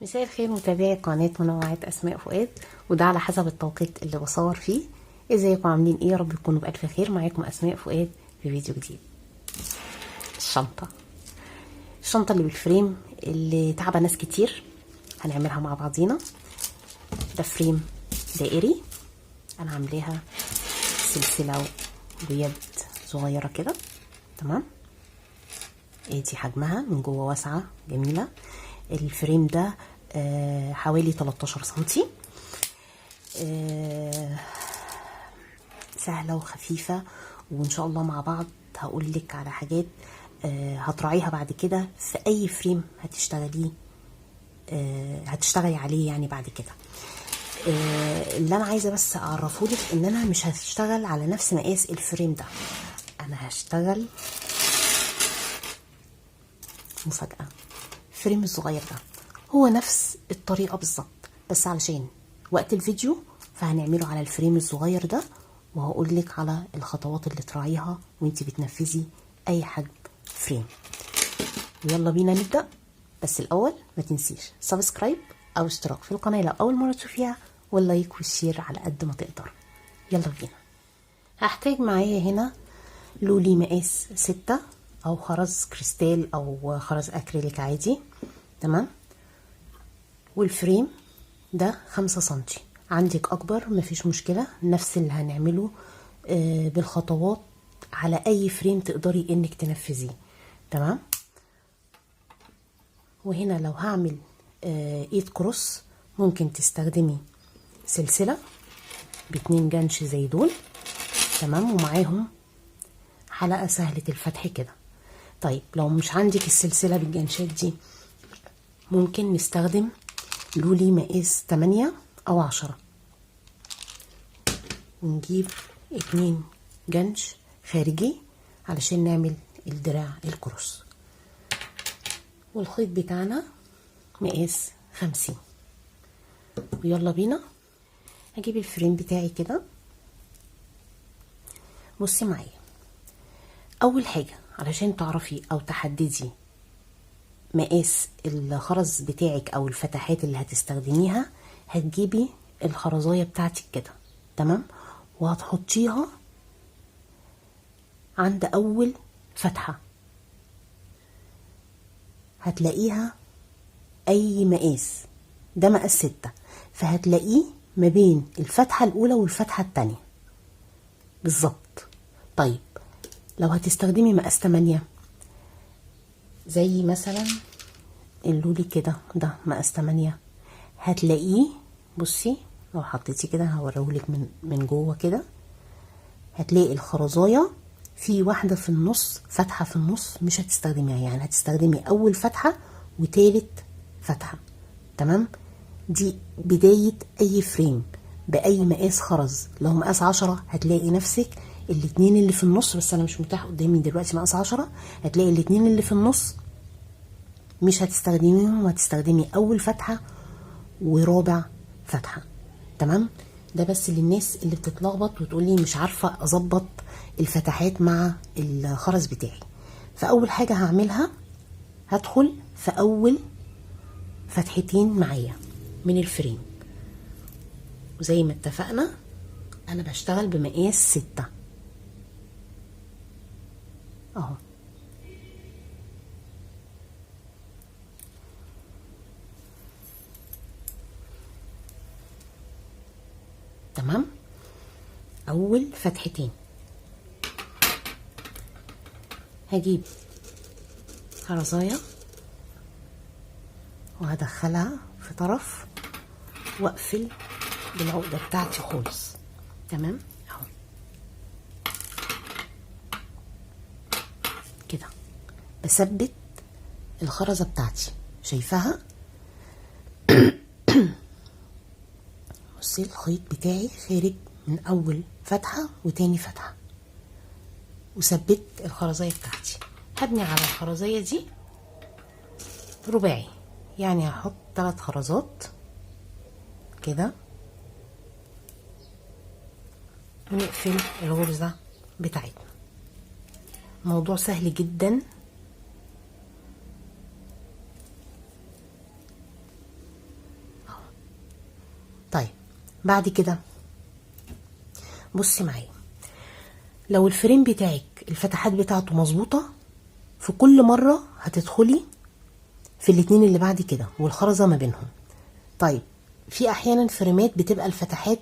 مساء الخير متابعي قناة منوعات أسماء فؤاد، وده على حسب التوقيت اللي بصور فيه. ازيكم عاملين ايه؟ يا رب تكونوا بألف خير. معاكم أسماء فؤاد في فيديو جديد. الشنطة اللي بالفريم اللي تعبى ناس كتير هنعملها مع بعضينا. ده فريم دائري، انا عاملاها سلسلة ويد صغيرة كده. تمام، ادي حجمها من جوه واسعة جميلة. الفريم ده حوالي 13 سنتي. سهلة وخفيفة، وان شاء الله مع بعض هقول لك على حاجات هتراعيها بعد كده في اي فريم هتشتغلي عليه يعني بعد كده. اللي انا عايزه بس اعرفه لك ان انا مش هشتغل على نفس مقاس الفريم ده، انا هشتغل مفاجأة. الفريم الصغير ده هو نفس الطريقة بالظبط، بس علشان وقت الفيديو فهنعمله على الفريم الصغير ده، وهقول لك على الخطوات اللي تراعيها وانتي بتنفذي اي حجم فريم. ويلا بينا نبدأ. بس الاول ما تنسيش سبسكرايب او اشتراك في القناة لو اول مرة تشوفيها، واللايك والشير على قد ما تقدر. يلا بينا. هحتاج معايا هنا لولي مقاس 6 او خرز كريستال او خرز اكريليك عادي. تمام، والفريم ده 5 سنتي. عندك اكبر مفيش مشكلة، نفس اللي هنعمله بالخطوات على اي فريم تقدري انك تنفذيه. تمام، وهنا لو هعمل ايد كروس ممكن تستخدمي سلسلة ب2 جنش زي دول. تمام، ومعاهم حلقة سهلة الفتح كده. طيب لو مش عندك السلسلة بالجنشات دي ممكن نستخدم لولي مقاس 8 او 10، ونجيب 2 جنش خارجي علشان نعمل الدراع الكروس. والخيط بتاعنا مقاس 50. ويلا بينا. هجيب الفريم بتاعي كده. بصي معايا، اول حاجة علشان تعرفي او تحددي مقاس الخرز بتاعك او الفتحات اللي هتستخدميها، هتجيبي الخرزايه بتاعتك كده. تمام، وهتحطيها عند اول فتحه، هتلاقيها اي مقاس، ده مقاس 6، فهتلاقيه ما بين الفتحه الاولى والفتحه التانية بالظبط. طيب لو هتستخدمي مقاس 8 زي مثلا اللولي كده، ده مقاس 8، هتلاقيه، بصي لو حطيتي كده هوريهولك من جوه كده، هتلاقي الخرزايه في واحده في النص، فتحه في النص مش هتستخدميها، يعني هتستخدمي اول فتحه وتالت فتحه. تمام، دي بدايه اي فريم باي مقاس خرز. لو مقاس 10 هتلاقي نفسك الاتنين اللي في النص، بس انا مش متاح قدامي دلوقتي مقاس 10، هتلاقي الاتنين اللي في النص مش هتستخدميهم، وهتستخدمي اول فتحه ورابع فتحه. تمام، ده بس للناس اللي بتتلخبط وتقولي مش عارفه اظبط الفتحات مع الخرز بتاعي. فاول حاجه هعملها هدخل في اول فتحتين معايا من الفريم، وزي ما اتفقنا انا بشتغل بمقاس 6 اهو. تمام، اول فتحتين هجيب خرزايه وهدخلها في طرف واقفل بالعقده بتاعتي خالص. تمام اهو كده، بثبت الخرزه بتاعتي، شايفاها؟ بصي الخيط بتاعي خارج من اول فتحه وتاني فتحه، وثبت الخرزايه بتاعتي. هبني على الخرزايه دي رباعي، يعني هحط 3 خرزات كده ونقفل الغرزه بتاعتنا. موضوع سهل جدا. بعد كده بصي معايا، لو الفريم بتاعك الفتحات بتاعته مظبوطه، في كل مره هتدخلي في الاتنين اللي بعد كده والخرزه ما بينهم. طيب في احيانا فريمات بتبقى الفتحات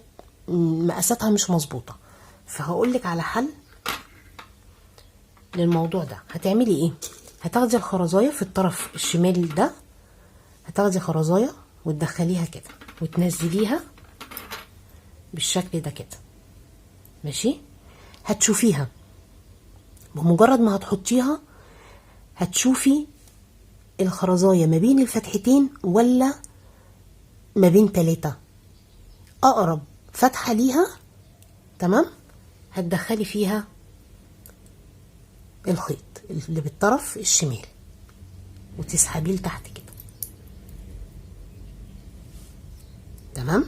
مقاساتها مش مظبوطه، فهقولك على حل للموضوع ده. هتعملي ايه؟ هتاخدي الخرزايه في الطرف الشمال ده، هتاخدي خرزايه وتدخليها كده وتنزليها بالشكل ده كده، ماشي؟ هتشوفيها بمجرد ما هتحطيها هتشوفي الخرزايه ما بين الفتحتين ولا ما بين 3. اقرب فتحه ليها تمام هتدخلي فيها الخيط اللي بالطرف الشمال وتسحبيه لتحت كده، تمام.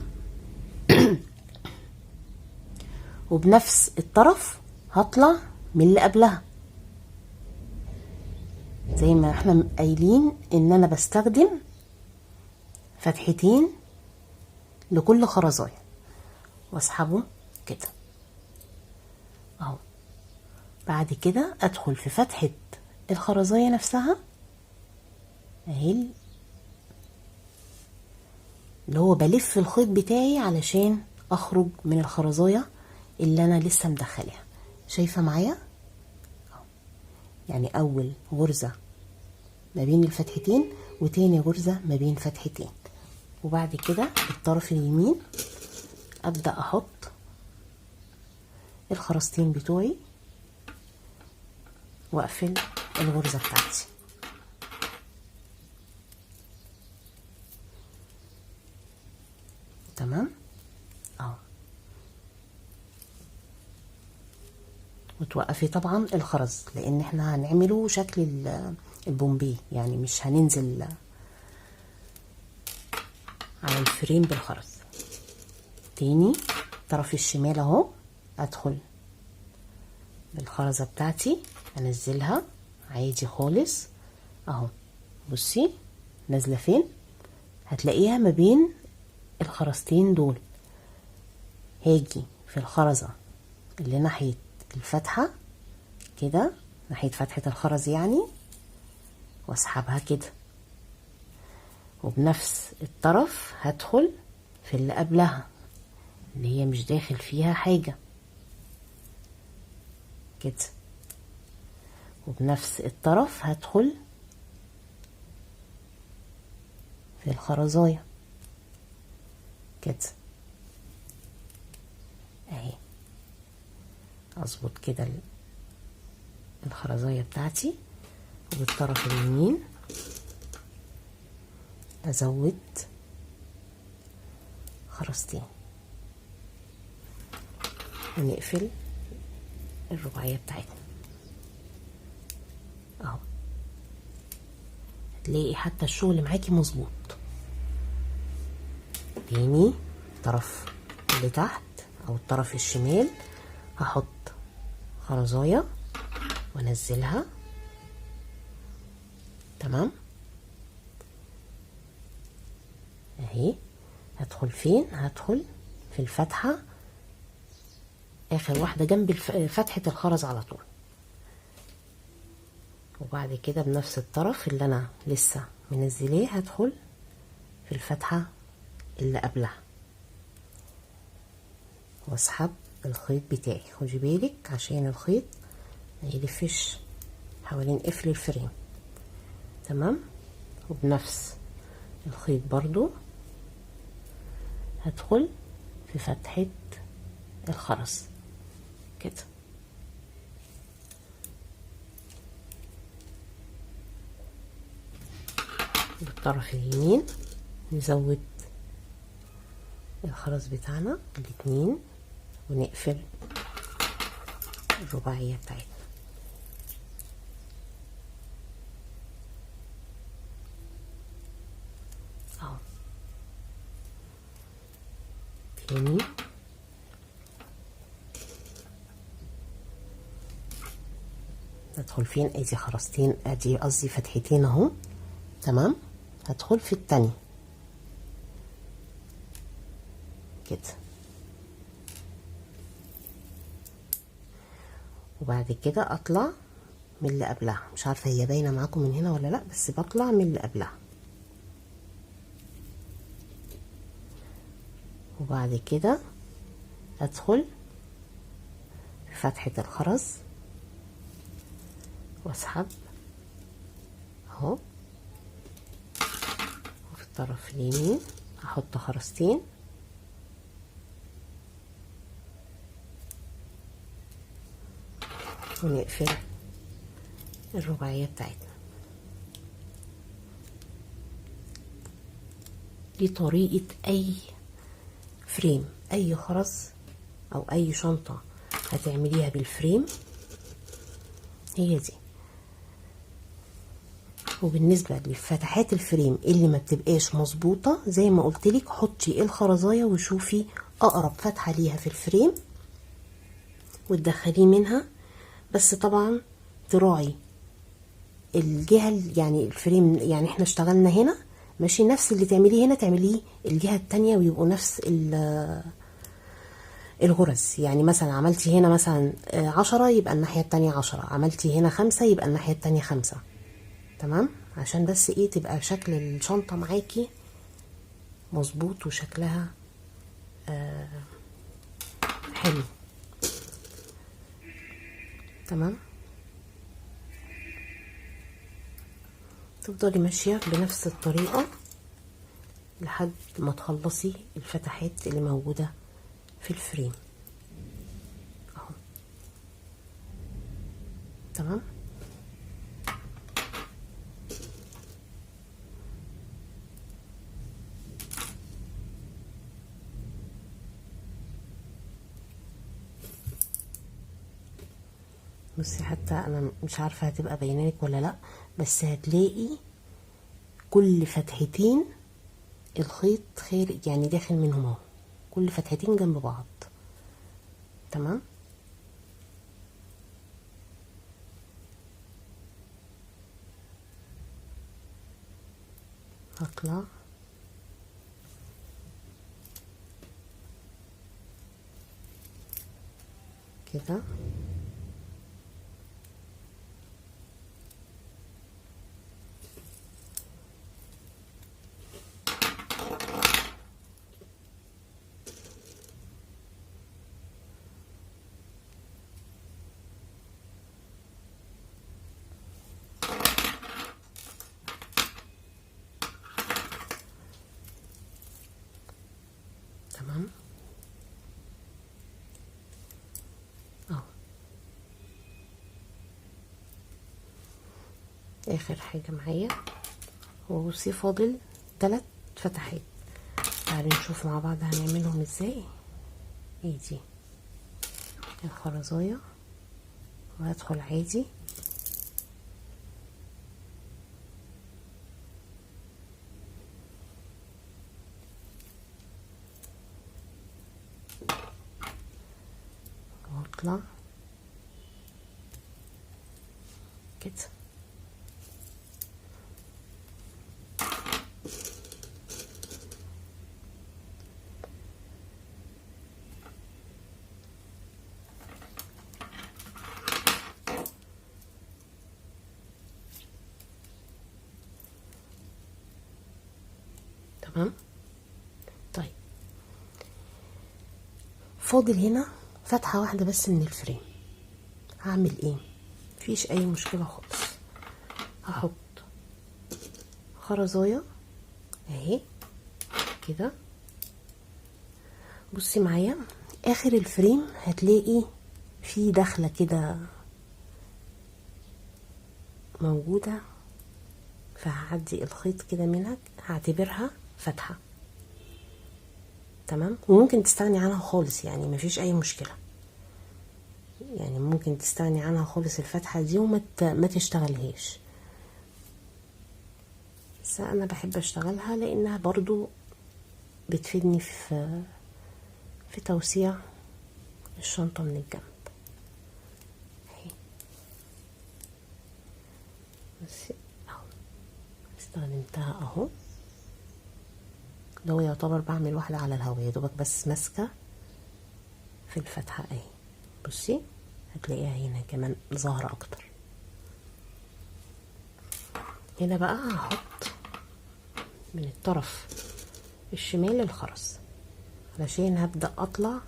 وبنفس الطرف هطلع من اللي قبلها، زي ما احنا قايلين ان انا بستخدم فتحتين لكل خرزايه، واسحبه كده اهو. بعد كده ادخل في فتحة الخرزايه نفسها اهي، اللي هو بلف الخيط بتاعي علشان اخرج من الخرزايه اللي انا لسه مدخلها. شايفه معايا؟ يعني اول غرزه ما بين الفتحتين وتاني غرزه ما بين فتحتين، وبعد كده الطرف اليمين ابدا احط الخرزتين بتوعي واقفل الغرزه بتاعتي. تمام اهو. وتوقفي طبعا الخرز لان احنا هنعمله شكل البومبي، يعني مش هننزل على الفريم بالخرز. تاني طرف الشمال اهو، ادخل بالخرزه بتاعتي انزلها عادي خالص اهو. بصي نازله فين؟ هتلاقيها ما بين الخرزتين دول. هاجي في الخرزه اللي ناحيه الفتحه كده، ناحيه فتحه الخرز يعني، واسحبها كده، وبنفس الطرف هدخل في اللي قبلها اللي هي مش داخل فيها حاجه كده، وبنفس الطرف هدخل في الخرزايه كده اهي. اظبط كده الخرزايه بتاعتي، وبالطرف اليمين ازود خرزتين ونقفل الرباعيه بتاعتنا اهو. هتلاقي حتى الشغل معاكي مظبوط. تاني الطرف اللي تحت او الطرف الشمال هحط خرزايه وانزلها، تمام اهي. هدخل فين؟ هدخل في الفتحه اخر واحده جنب فتحه الخرز على طول، وبعد كده بنفس الطرف اللي انا لسه منزلاه هدخل في الفتحه اللي قبلها واسحب الخيط بتاعي. خدي بالك عشان الخيط ما يلفش حوالين قفل الفريم، تمام. وبنفس الخيط برضو هدخل في فتحة الخرز كده، بالطرف اليمين نزود الخرز بتاعنا الاتنين ونقفل الرباعية بتاعتنا اهو. تاني ادخل فين؟ ادي خرزتين، ادي قصدي فتحتين اهو، تمام. هدخل في التانية كده وبعد كده اطلع من اللي قبلها. مش عارفه هي باينه معاكم من هنا ولا لا، بس بطلع من اللي قبلها. وبعد كده ادخل في فتحه الخرز واسحب اهو. وفي الطرف اليمين احط خرزتين ونقفل الرباعيه بتاعتنا. دي طريقه اي فريم، اي خرز او اي شنطه هتعمليها بالفريم هي دي. وبالنسبه لفتحات الفريم اللي ما بتبقاش مظبوطه زي ما قلت لك، حطي الخرزايه وشوفي اقرب فتحه ليها في الفريم وتدخليه منها. بس طبعا تراعي الجهه، يعني الفريم، يعني احنا اشتغلنا هنا ماشي، نفس اللي تعمليه هنا تعمليه الجهه التانية ويبقوا نفس الغرز. يعني مثلا عملتي هنا مثلا 10 يبقى الناحيه التانية 10، عملتي هنا 5 يبقى الناحيه التانية 5. تمام، عشان بس ايه تبقى شكل الشنطه معاكي مظبوط وشكلها حلو. تمام، تفضلي ماشيه بنفس الطريقه لحد ما تخلصي الفتحات اللي موجوده في الفريم اهو. تمام، بصي حتى انا مش عارفه هتبقى باينالك ولا لا، بس هتلاقي كل فتحتين الخيط خارج، يعني داخل منهم اهو، كل فتحتين جنب بعض. تمام، هطلع كده تمام اهو. اخر حاجه معايا وبصي فاضل 3 فتحات. تعالي نشوف مع بعض هنعملهم ازاي. ايه دي الخرزايه، وهدخل عادي واطلع كده. تمام، طيب فاضل هنا فتحة واحدة بس من الفريم. هعمل ايه؟ مفيش اي مشكلة خالص. هحط خرزاية اهي كده. بصي معايا اخر الفريم هتلاقي في دخلة كده موجودة، فهعدي الخيط كده منها، هعتبرها فتحة. تمام، وممكن تستغني عنها خالص، يعني مفيش اي مشكلة، يعني ممكن تستغني عنها خالص الفتحة دي ما تشتغلهاش. بس انا بحب اشتغلها لانها برضو بتفيدني في توسيع الشنطة من الجنب اهي. بس اهو استخدمتها اهو. ده هو يعتبر بعمل واحدة على الهوا، يا دوبك بس ماسكة في الفتحة اهي. بصي هتلاقيها هنا كمان ظاهرة اكتر. هنا بقى هحط من الطرف الشمال الخرز علشان هبدأ اطلع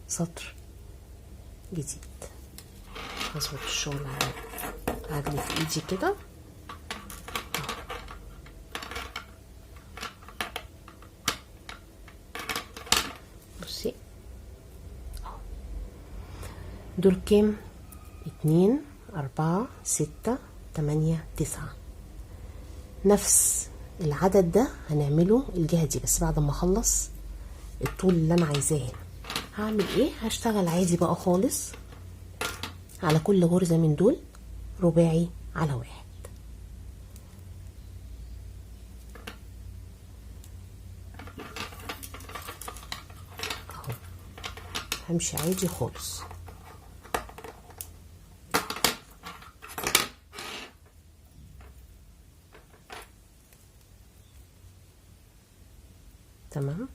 سطر جديد. هظبط الشغل على عجلي في ايدي كده. بصي دول كام؟ 2 4 6 8 9. نفس العدد ده هنعمله الجهة دي، بس بعد ما اخلص الطول اللي انا عايزاه هنا. هعمل ايه؟ هشتغل عادي بقى خالص على كل غرزة من دول رباعي على واحد اهو. همشي عادي خالص. تمام.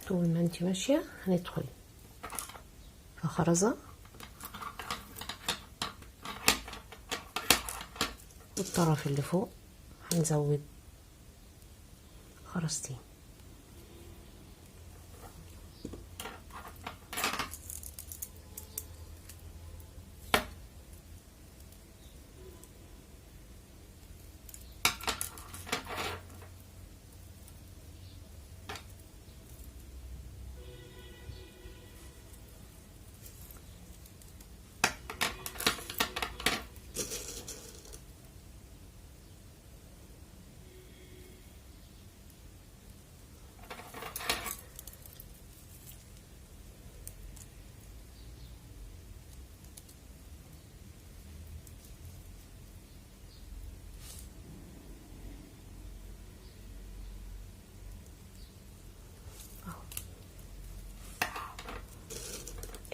طول ما انت ماشية هندخل في خرزة والطرف اللي فوق هنزود خرزتين.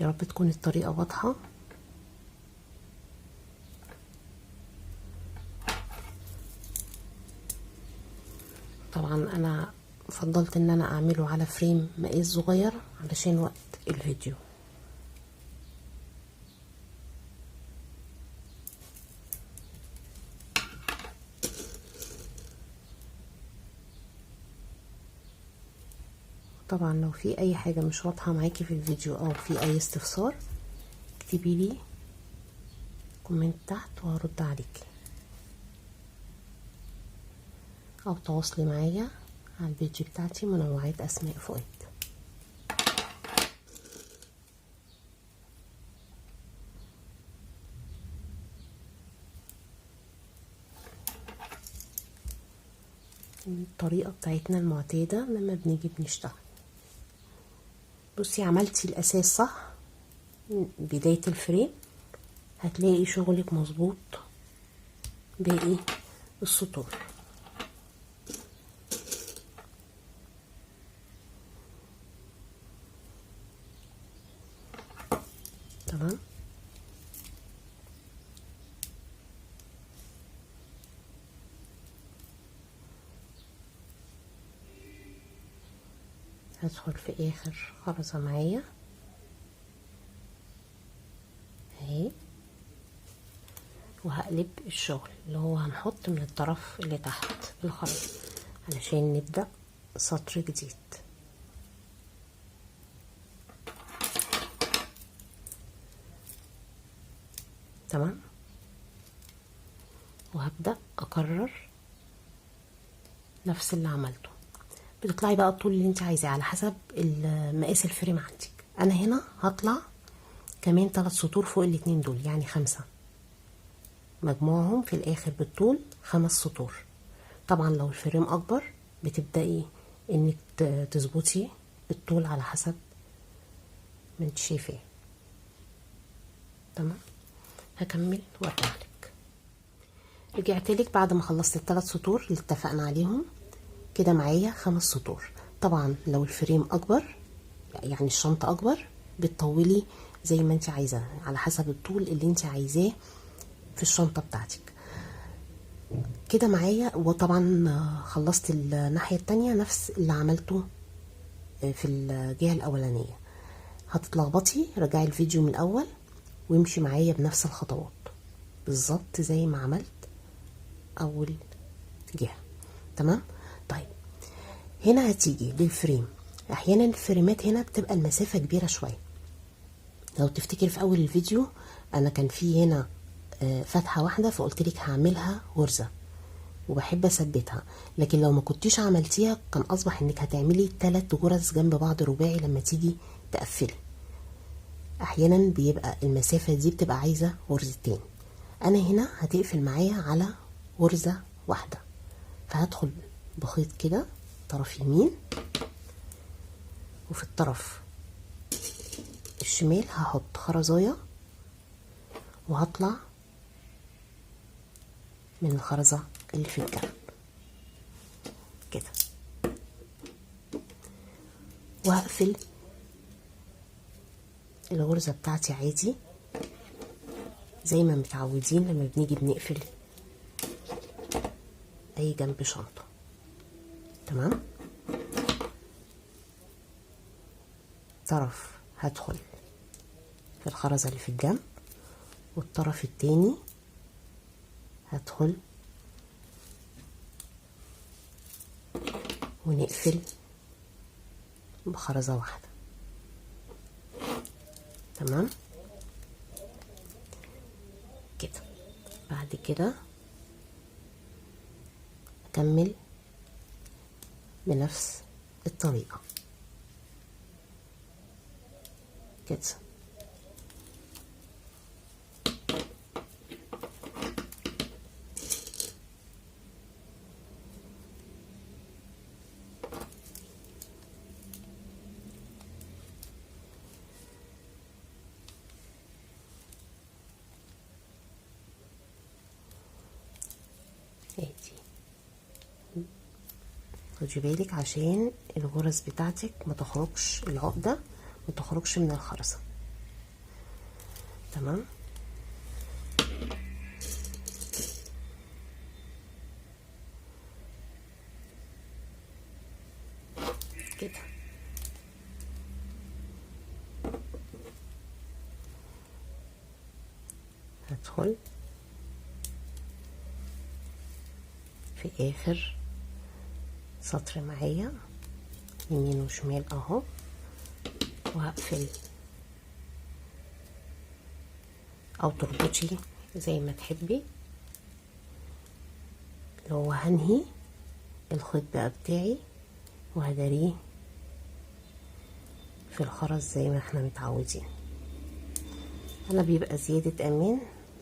يا رب تكون الطريقة واضحة. طبعا انا فضلت ان انا اعمله على فريم مقاس صغير علشان وقت الفيديو. طبعا لو في اي حاجة مش واضحة معاكي في الفيديو او في اي استفسار اكتبي لي كومنت تحت وهرد عليكي، او تواصلي معايا على البيج بتاعتي منوعات اسماء فؤاد. الطريقة بتاعتنا المعتادة لما بنيجي بنشتغل. بصي عملتي الاساس صح، بداية الفريم هتلاقي شغلك مظبوط باقي السطور. تمام. هدخل في اخر خرزة معايا اهي، وهقلب الشغل اللي هو هنحط من الطرف اللي تحت الخرزة علشان نبدأ سطر جديد. تمام. وهبدأ اكرر نفس اللي عملته. بتطلعي بقى الطول اللي انت عايزاه على حسب مقاس الفريم عندك. انا هنا هطلع كمان 3 سطور فوق الاتنين دول، يعني 5 مجموعهم في الاخر بالطول 5 سطور. طبعا لو الفريم اكبر بتبدأي انك تظبطي الطول على حسب ما انت شايفاه. تمام. هكمل وارجعلك. رجعتلك بعد ما خلصت ال3 سطور اللي اتفقنا عليهم. كده معايا 5 سطور. طبعا لو الفريم اكبر، يعني الشنطة اكبر، بتطولي زي ما انت عايزة على حسب الطول اللي انت عايزاه في الشنطة بتاعتك. كده معايا. وطبعا خلصت الناحية التانية نفس اللي عملته في الجهة الاولانية. هتتلخبطي، رجعي الفيديو من الاول وامشي معايا بنفس الخطوات بالظبط زي ما عملت اول جهة. تمام. طيب هنا هتيجي للفريم. احيانا الفريمات هنا بتبقى المسافة كبيرة شوية. لو تفتكر في اول الفيديو انا كان في هنا فتحة واحدة، فقلت لك هعملها غرزة وبحب اثبتها، لكن لو ما كنتيش عملتيها كان اصبح انك هتعملي 3 غرز جنب بعض رباعي لما تيجي تقفلي. احيانا بيبقى المسافة دي بتبقى عايزة غرزتين. انا هنا هتقفل معايا على غرزة واحدة، فهدخل بخيط كده طرف يمين، وفي الطرف الشمال هحط خرزاية وهطلع من الخرزة اللي في الجنب كده، وهقفل الغرزة بتاعتي عادي زي ما متعودين لما بنيجي بنقفل اي جنب شنطة. تمام. طرف هدخل في الخرزة اللي في الجنب، والطرف التاني هدخل ونقفل بخرزة واحدة. تمام كده. بعد كده اكمل بنفس الطريقة كده. خدي بالك عشان الغرز بتاعتك ما تخرجش، العقدة ما تخرجش من الخرزة. تمام كده. هدخل في اخر سطر معايا يمين وشمال اهو، وهقفل او تربطي زي ما تحبي. لو هنهي الخيط بقى بتاعي وهداريه في الخرز زي ما احنا متعودين. انا بيبقى زيادة امان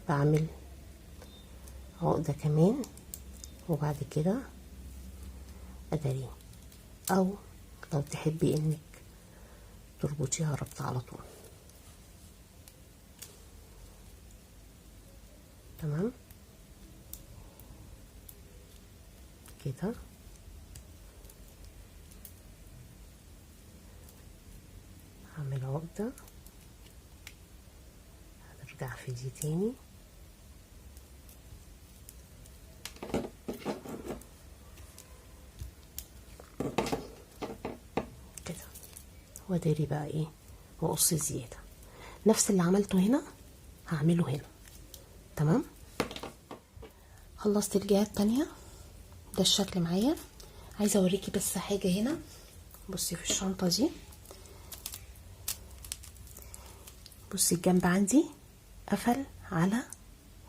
بعمل عقدة كمان وبعد كده اداريه، او لو تحبي انك تربطيها ربط على طول. تمام كده. هعمل عقدة، هنرجع في دي تاني كده، واداري بقى ايه واقص زيادة. نفس اللي عملته هنا هعمله هنا. تمام. خلصت الجهة التانية، ده الشكل معايا. عايزة اوريكي بس حاجة هنا. بصي في الشنطة دي، بصي الجنب عندي قفل على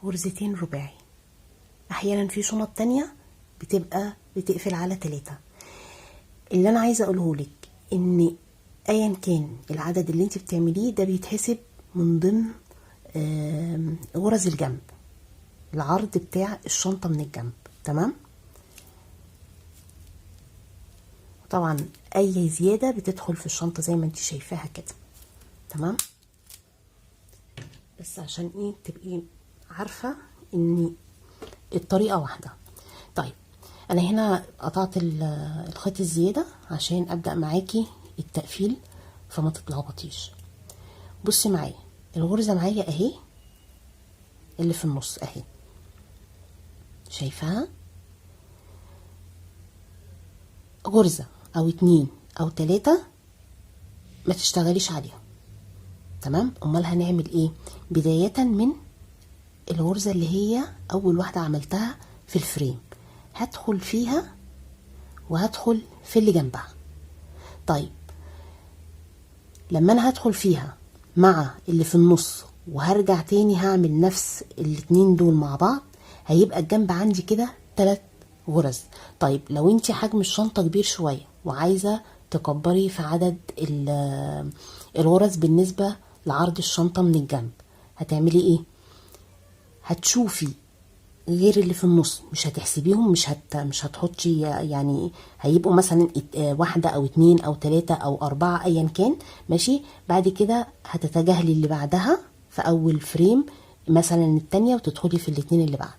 غرزتين رباعي. احيانا في شنط تانية بتبقى بتقفل على 3. اللي انا عايزة اقوله لك ان ايا كان العدد اللي انت بتعمليه ده بيتحسب من ضمن غرز الجنب، العرض بتاع الشنطة من الجنب. تمام. طبعا اي زيادة بتدخل في الشنطة زي ما انت شايفاها كده. تمام. بس عشان ايه تبقي عارفة ان الطريقة واحدة. طيب انا هنا قطعت الخيط الزيادة عشان ابدأ معاكي التقفيل فما تتلخبطيش. بصي معايا الغرزة معايا اهي اللي في النص اهي، شايفاها؟ غرزة او 2 او 3 ما تشتغليش عليها، تمام؟ امال هنعمل ايه؟ بداية من الغرزة اللي هي اول واحدة عملتها في الفريم هدخل فيها وهدخل في اللي جنبها. طيب لما انا هدخل فيها مع اللي في النص وهرجع تاني هعمل نفس الاتنين دول مع بعض، هيبقى الجنب عندي كده 3 غرز. طيب لو انتي حجم الشنطة كبير شوية وعايزة تكبري في عدد الغرز بالنسبة لعرض الشنطة من الجنب، هتعملي ايه؟ هتشوفي غير اللي في النص، مش هتحسبيهم، مش هتحطي يعني هيبقوا مثلا 1 أو 2 أو 3 أو 4 ايا كان، ماشي؟ بعد كده هتتجاهلي اللي بعدها في اول فريم مثلا التانية وتدخلي في الاتنين اللي بعد.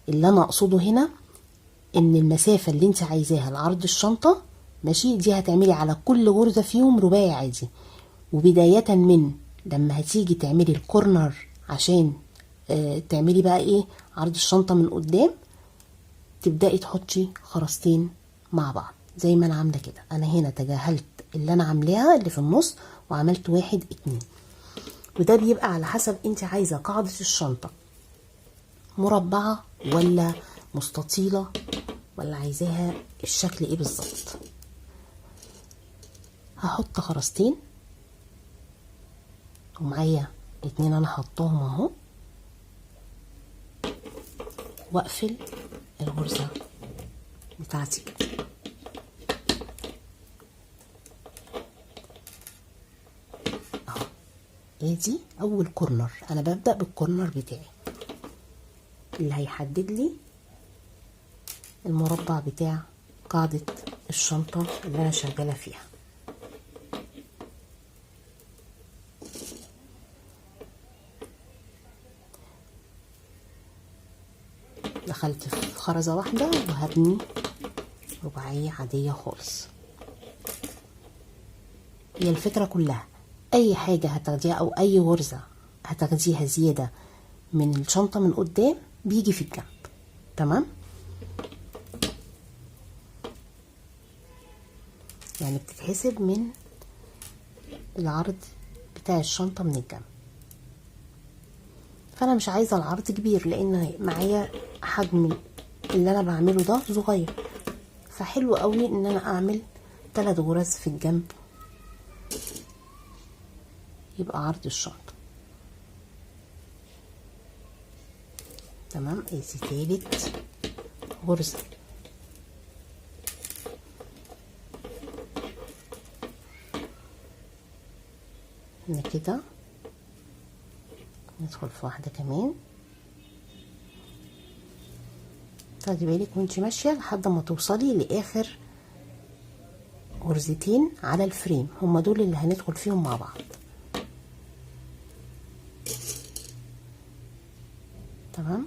اللي انا اقصده هنا ان المسافة اللي انت عايزاها لعرض الشنطة، ماشي، دي هتعملي على كل غرزة فيهم رباعي عادي. وبداية من لما هتيجي تعملي الكورنر عشان تعملي بقى ايه عرض الشنطة من قدام، تبدأي تحطي خرزتين مع بعض زي ما انا عاملة كده. انا هنا تجاهلت اللي انا عاملاها اللي في النص وعملت 1 2. وده بيبقى على حسب انت عايزة قاعدة الشنطة مربعة ولا مستطيلة ولا عايزاها الشكل ايه بالظبط. هحط خرزتين ومعايا 2 انا حطهم اهو، واقفل الغرزة بتاعتي كده اهو. ادي اول كورنر، انا ببدأ بالكورنر بتاعي اللي هيحدد لي المربع بتاع قاعدة الشنطة اللي انا شغالة فيها. دخلت في خرزة واحدة وهبني رباعية عادية خالص. هي الفكرة كلها اي حاجة هتاخديها او اي غرزة هتاخديها زيادة من الشنطة من قدام بيجي في الجنب، تمام؟ يعني بتتحسب من العرض بتاع الشنطة من الجنب. فانا مش عايزة العرض كبير لان معايا حجم اللي انا بعمله ده صغير، فحلو قوي ان انا اعمل 3 غرز في الجنب يبقى عرض الشنطة، تمام؟ ادي تالت غرزة. هنا كده ندخل في واحدة كمان، خدي بالك وانتي ماشية لحد ما توصلي لاخر غرزتين على الفريم، هما دول اللي هندخل فيهم مع بعض، تمام؟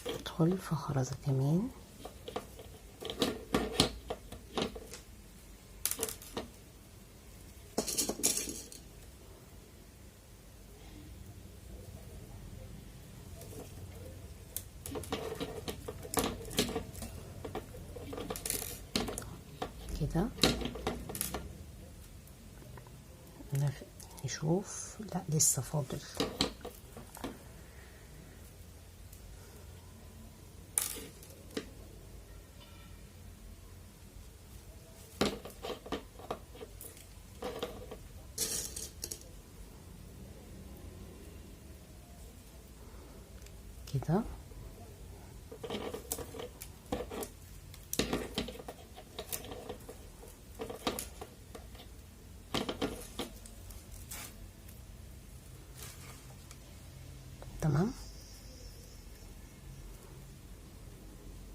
ادخل في خرزة كمان، كده نشوف. لا لسه فاضل. كده تمام.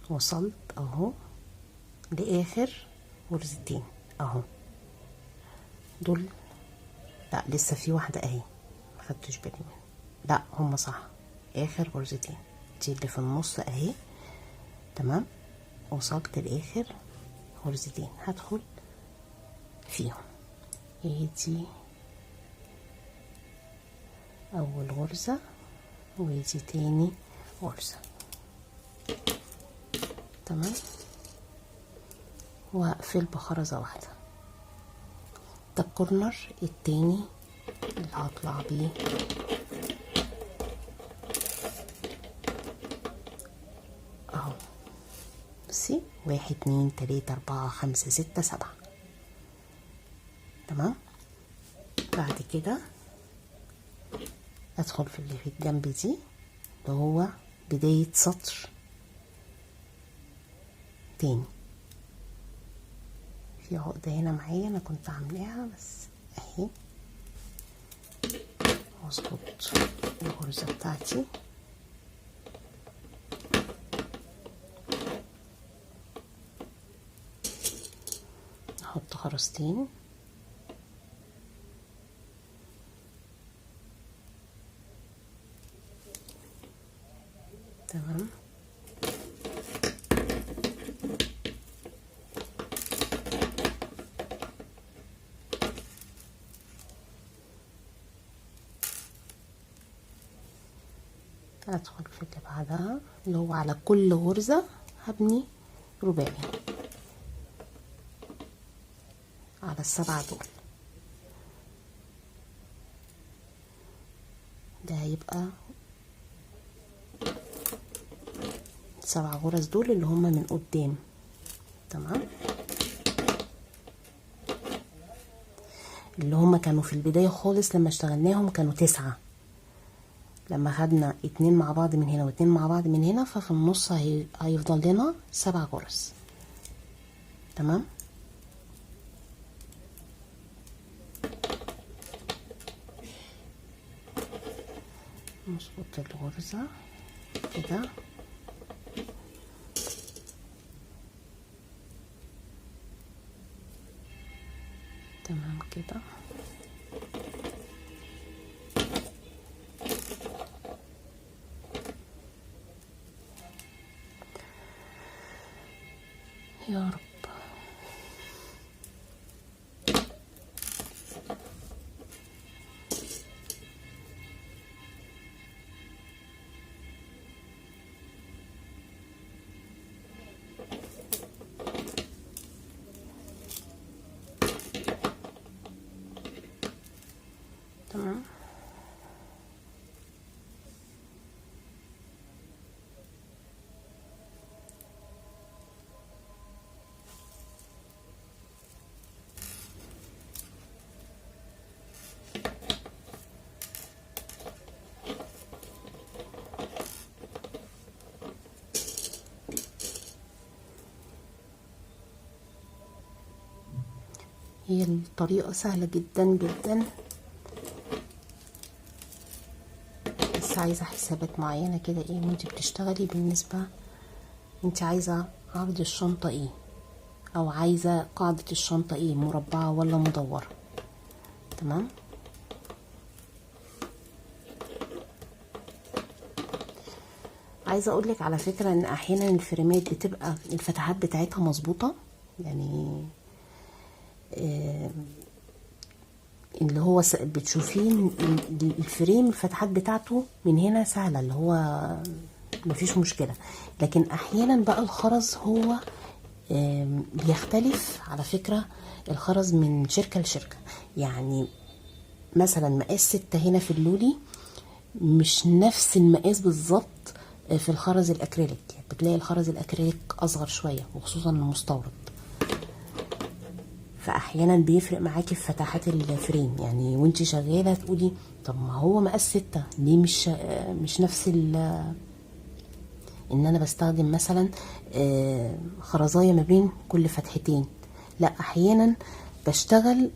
وصلت اهو لاخر غرزتين اهو دول. لا لسه في واحده اهي ما خدتش بالي منها. لا هما صح، اخر غرزتين دي اللي في النص اهي. تمام، وصلت لاخر غرزتين هدخل فيهم. ايه دي اول غرزة ودي تاني غرزة. تمام، واقفل بخرزة واحدة. ده الكورنر التاني اللي هطلع بيه اهو. بصي، 1 2 3 4 5 6 7. تمام، بعد كده ادخل في اللي في الجنب دي اللي هو بداية سطر تاني. في عقدة هنا معايا انا كنت عاملاها بس اهي. واظبط الغرزة بتاعتي احط خرزتين. تمام، ادخل في اللي بعدها اللي هو على كل غرزة هبني رباعي على السبعة دول. ده هيبقى 7 غرز دول اللي هما من قدام. تمام، اللي هما كانوا في البداية خالص لما اشتغلناهم كانوا 9. لما خدنا 2 مع بعض من هنا و2 مع بعض من هنا، ففي النص هيفضل لنا 7 غرز. تمام، نظبط الغرزة كده. تمام كده. يا رب. تمام، هي الطريقة سهلة جدا جدا، بس عايزة حسابات معينة كده ايه وانتي بتشتغلي. بالنسبة انتي عايزة عرض الشنطة ايه، او عايزة قاعدة الشنطة ايه، مربعة ولا مدورة. تمام، عايزة اقولك على فكرة ان احيانا الفريمات بتبقى الفتحات بتاعتها مظبوطة، يعني اللي هو بتشوفين الفريم الفتحات بتاعته من هنا سهلة، اللي هو مفيش مشكلة. لكن احيانا بقى الخرز هو بيختلف على فكرة. الخرز من شركة لشركة، يعني مثلا مقاس 6 هنا في اللولي مش نفس المقاس بالظبط في الخرز الاكريليك. بتلاقي الخرز الاكريليك اصغر شوية وخصوصا المستورد، فاحيانا بيفرق معاكي في فتحات الفريم. يعني وانتي شغاله تقولي طب ما هو مقاس 6 ليه مش نفس ان انا بستخدم مثلا خرزايه ما بين كل فتحتين. لا، احيانا بشتغل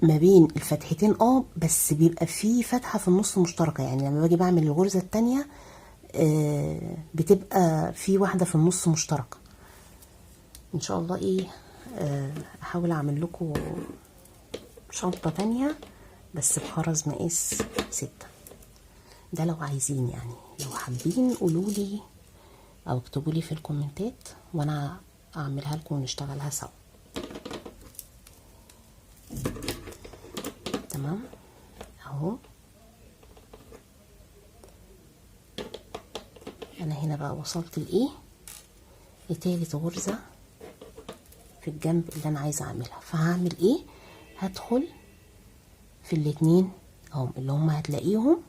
ما بين الفتحتين بس بيبقى في فتحه في النص مشتركه. يعني لما باجي بعمل الغرزه التانية بتبقى في واحدة في النص مشتركة. ان شاء الله ايه احاول اعمل لكم شنطة تانية بس بخرز مقاس 6. ده لو عايزين، يعني لو حابين قولولي او اكتبولي في الكومنتات وانا اعملها لكم ونشتغلها سوا. تمام اهو. انا هنا بقى وصلت لايه، لتالت غرزة في الجنب اللي انا عايزة اعملها. فهعمل ايه، هدخل في الاتنين اهم اللي هم هتلاقيهم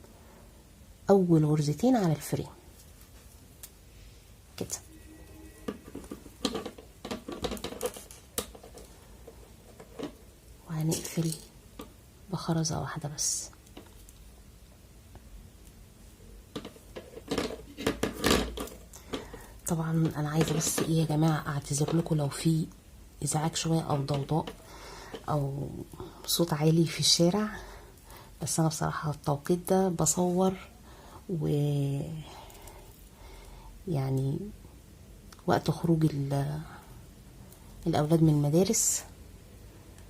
اول غرزتين على الفريم كده، وهنقفل بخرزة واحدة بس. طبعا انا عايزه بس ايه يا جماعه، اعتذر لكم لو في ازعاج شويه او ضوضاء او صوت عالي في الشارع، بس انا بصراحه التوقيت ده بصور و يعني وقت خروج الاولاد من المدارس،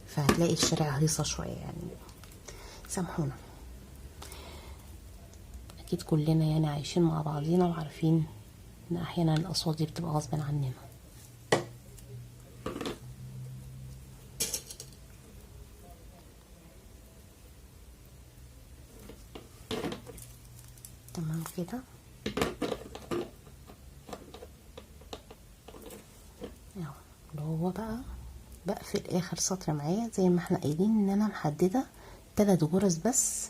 فهتلاقي الشارع هيصه شويه يعني، سامحونا. اكيد كلنا يعني عايشين مع بعضينا وعارفين ان احيانا الاصوات دي بتبقى غصب عننا. تمام كده اهو. اللي هو بقى بقفل اخر سطر معايا زي ما احنا قايلين ان انا محدده 3 غرز بس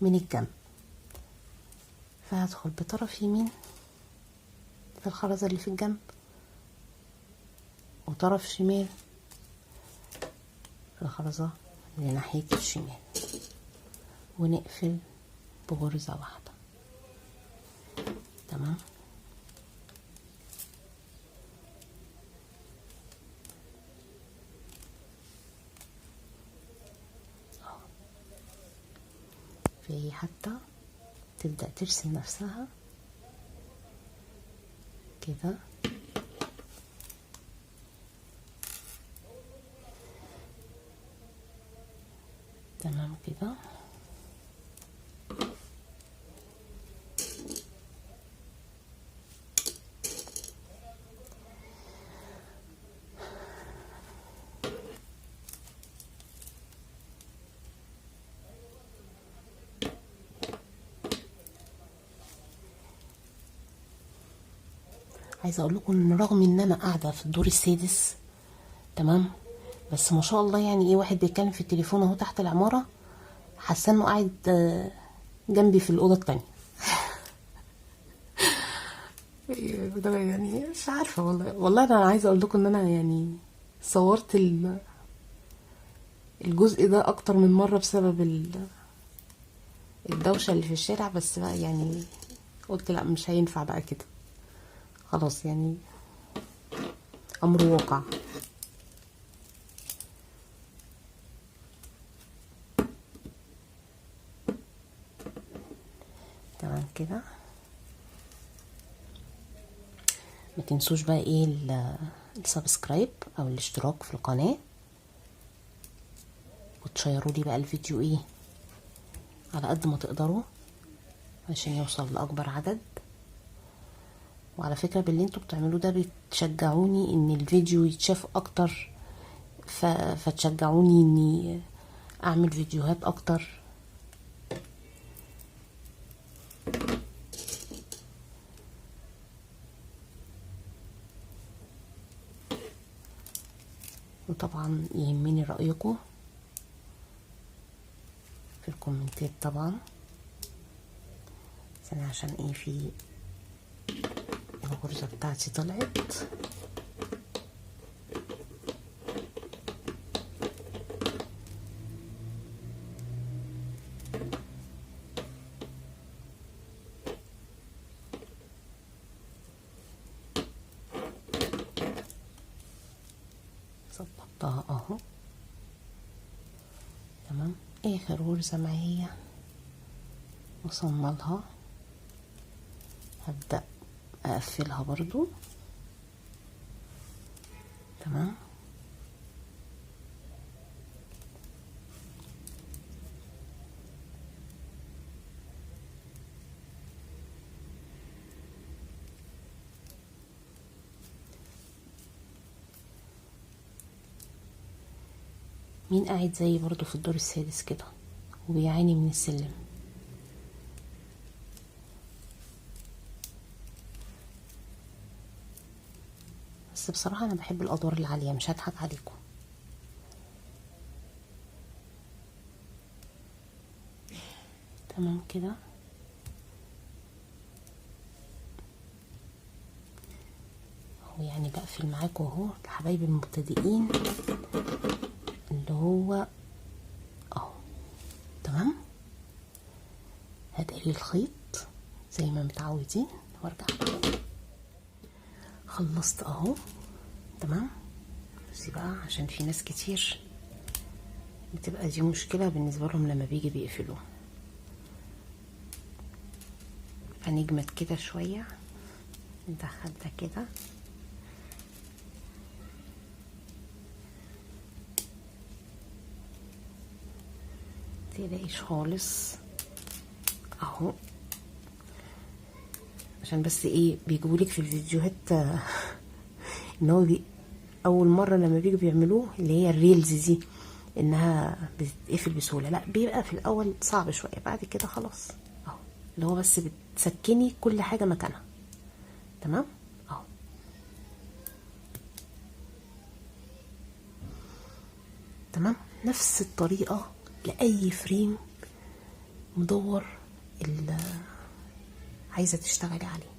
من الجنب، فهدخل بطرف يمين في الخرزه اللي في الجنب وطرف شمال في الخرزه اللي ناحيه الشمال، ونقفل بغرزه واحده. تمام في حتى تبدأ ترسم نفسها كده. تمام كده عايزه اقول لكم ان رغم ان انا قاعده في الدور السادس تمام، بس ما شاء الله يعني ايه، واحد بيتكلم في التليفون اهو تحت العماره، حاسه انه قاعد جنبي في الاوضه التانية. ده يعني مش عارفه والله انا عايزه اقول لكم ان انا يعني صورت الجزء ده اكتر من مره بسبب الدوشه اللي في الشارع، بس بقى يعني قلت لا مش هينفع بقى كده، خلاص يعني امر واقع. تمام كده. ما تنسوش بقى ايه السبسكرايب او الاشتراك في القناة، وتشيروا لي بقى الفيديو ايه على قد ما تقدروا عشان يوصل لاكبر عدد. وعلى فكرة باللي انتوا بتعملوه ده بتشجعوني ان الفيديو يتشاف اكتر، فتشجعوني اني اعمل فيديوهات اكتر. وطبعا يهمني رأيكم في الكومنتات طبعا. ثانية عشان ايه، في الغرزة بتاعتي طلعت. ظبطتها اهو. تمام. اخر غرزة معايا وصلنا لها، هبدأ اقفلها برضو. تمام. مين قاعد زيي برضو في الدور السادس كده وبيعاني من السلم؟ بس بصراحة انا بحب الادوار العالية، مش هضحك عليكم. تمام كده. هو يعني بقفل معاكم اهو لحبايبي المبتدئين اللي هو اهو. تمام. هتقلي الخيط زي ما متعودين وارجع. خلصت اهو. تمام. بصي بقى، عشان في ناس كتير بتبقى دي مشكلة بالنسبة لهم لما بيجي بيقفلوه، فنجمد كده شوية، ندخل ده كده متقلقيش خالص اهو. عشان بس ايه بيجيبولك في الفيديوهات ان هو اول مره لما بيجوا بيعملوه اللي هي الريلز دي انها بتتقفل بسهوله، لا بيبقى في الاول صعب شويه، بعد كده خلاص اهو. اللي هو بس بتسكني كل حاجه مكانها. تمام اهو. تمام. نفس الطريقه لاي فريم مدور اللي عايزه تشتغلي عليه،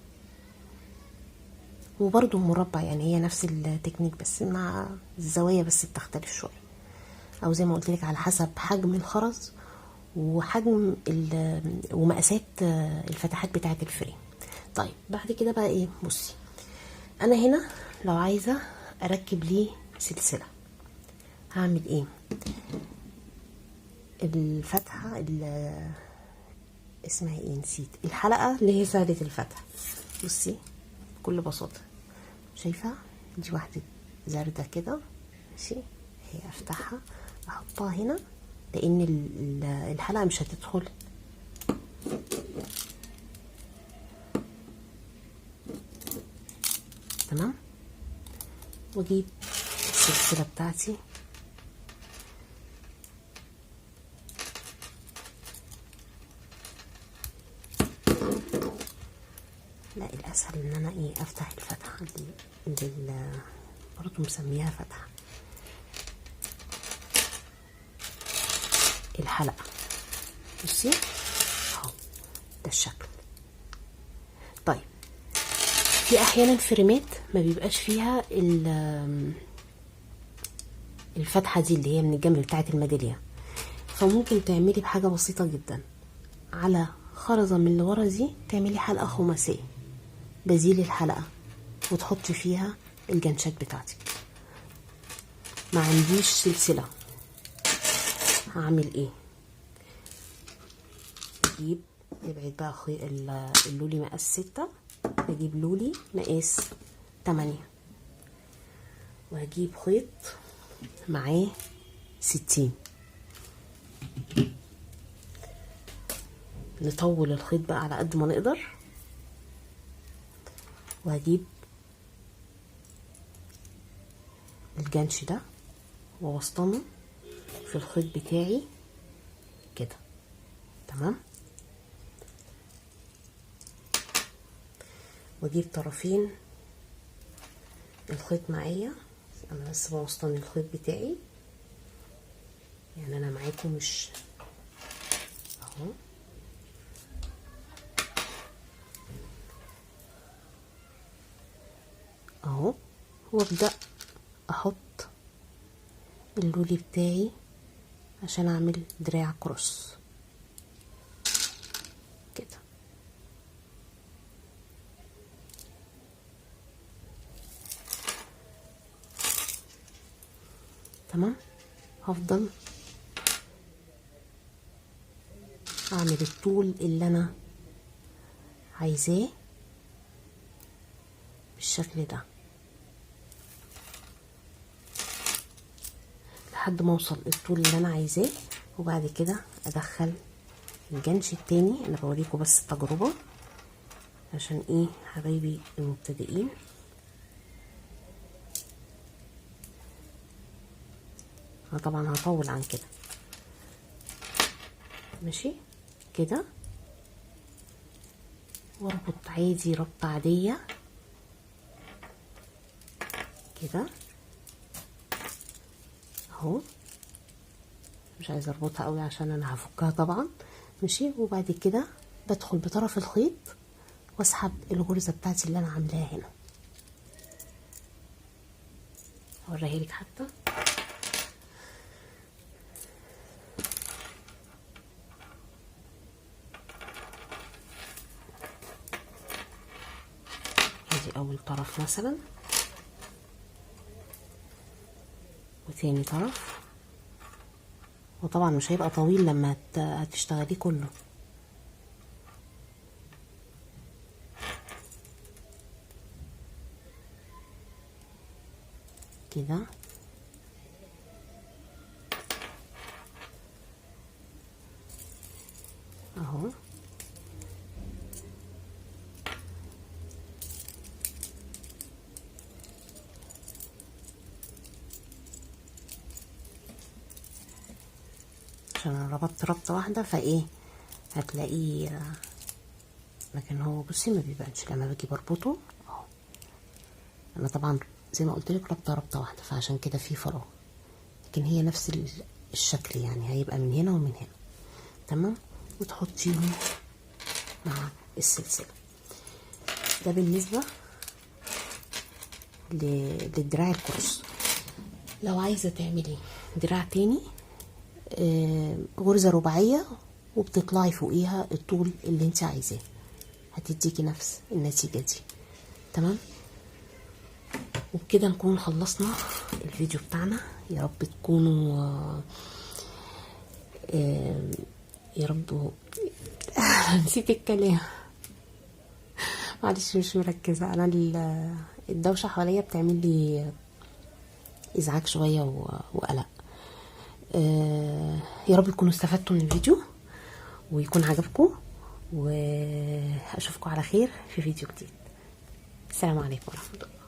وبرده مربع، يعني هي نفس التكنيك بس مع الزوايا بس بتختلف شويه، او زي ما قلت لك على حسب حجم الخرز وحجم ومقاسات الفتحات بتاعه الفريم. طيب بعد كده بقى ايه؟ بصي انا هنا لو عايزه اركب ليه سلسله هعمل ايه؟ الفتحه اسمها ايه نسيت، الحلقه اللي هي سهله الفتح. بصي بكل بساطه، شايفه دي واحده زردة كده ماشي، هي افتحها احطها هنا لان الحلقه مش هتدخل. تمام. واجيب السلسله بتاعتي لا الاسهل ان انا ايه افتح الفتحه اللي برضه مسميها فتحه الحلقه. بصي اهو ده الشكل. طيب في احيانا فريمات ما بيبقاش فيها الفتحه دي اللي هي من الجنب بتاعه الميداليه، فممكن تعملي بحاجه بسيطه جدا على خرزه من اللي ورا دي تعملي حلقه خماسيه بزيل الحلقه وتحطي فيها الجنشات بتاعتك. ما عنديش سلسله هعمل ايه؟ اجيب نبعد بقى اللولي مقاس 6، اجيب لولي مقاس 8 وهجيب خيط معاه 60. نطول الخيط بقى على قد ما نقدر، وهجيب الجنش ده ووسطنه في الخيط بتاعي كده. تمام. واجيب طرفين الخيط معايا، انا بس بوسطن الخيط بتاعي، يعني انا معاكم مش اهو. اهو وابدأ احط اللولي بتاعي عشان اعمل دراع كروس كده. تمام. هفضل اعمل الطول اللي انا عايزاه بالشكل ده لحد ما اوصل الطول اللي انا عايزاه. وبعد كده ادخل الجنش التاني. انا بوريكم بس التجربة عشان ايه حبايبي المبتدئين. انا طبعا هطول عن كده. ماشي كده، واربط عادي ربطة عادية كده اهو. مش عايزه اربطها قوي عشان انا هفكها طبعا. ماشي، وبعد كده بدخل بطرف الخيط واسحب الغرزه بتاعتي اللي انا عاملاها هنا. اوريها لك حتى. ادي اول طرف مثلا، وتاني طرف. وطبعا مش هيبقى طويل لما هتشتغليه كله. كده اهو. عشان انا ربطت ربطه واحده فايه هتلاقيه، لكن هو بصي ما بيبانش لما باجي بربطه اهو. انا طبعا زي ما قلت لك ربطه واحده، فعشان كده في فراغ، لكن هي نفس الشكل يعني، هيبقى من هنا ومن هنا. تمام. وتحطيهم مع السلسله. ده بالنسبه للدراع الكروس. لو عايزه تعملي دراع تاني غرزه رباعيه وبتطلعي فوقيها الطول اللي انت عايزاه، هتديكي نفس النتيجه دي. تمام. وبكده نكون خلصنا الفيديو بتاعنا. يا رب تكونوا يا رب نسيت الكلام معلش مش مركزه. انا الدوشه حواليا بتعمل لي ازعاج شويه وقلق. يا رب تكونوا استفدتوا من الفيديو ويكون عجبكم، واشوفكم على خير في فيديو جديد. السلام عليكم ورحمه الله.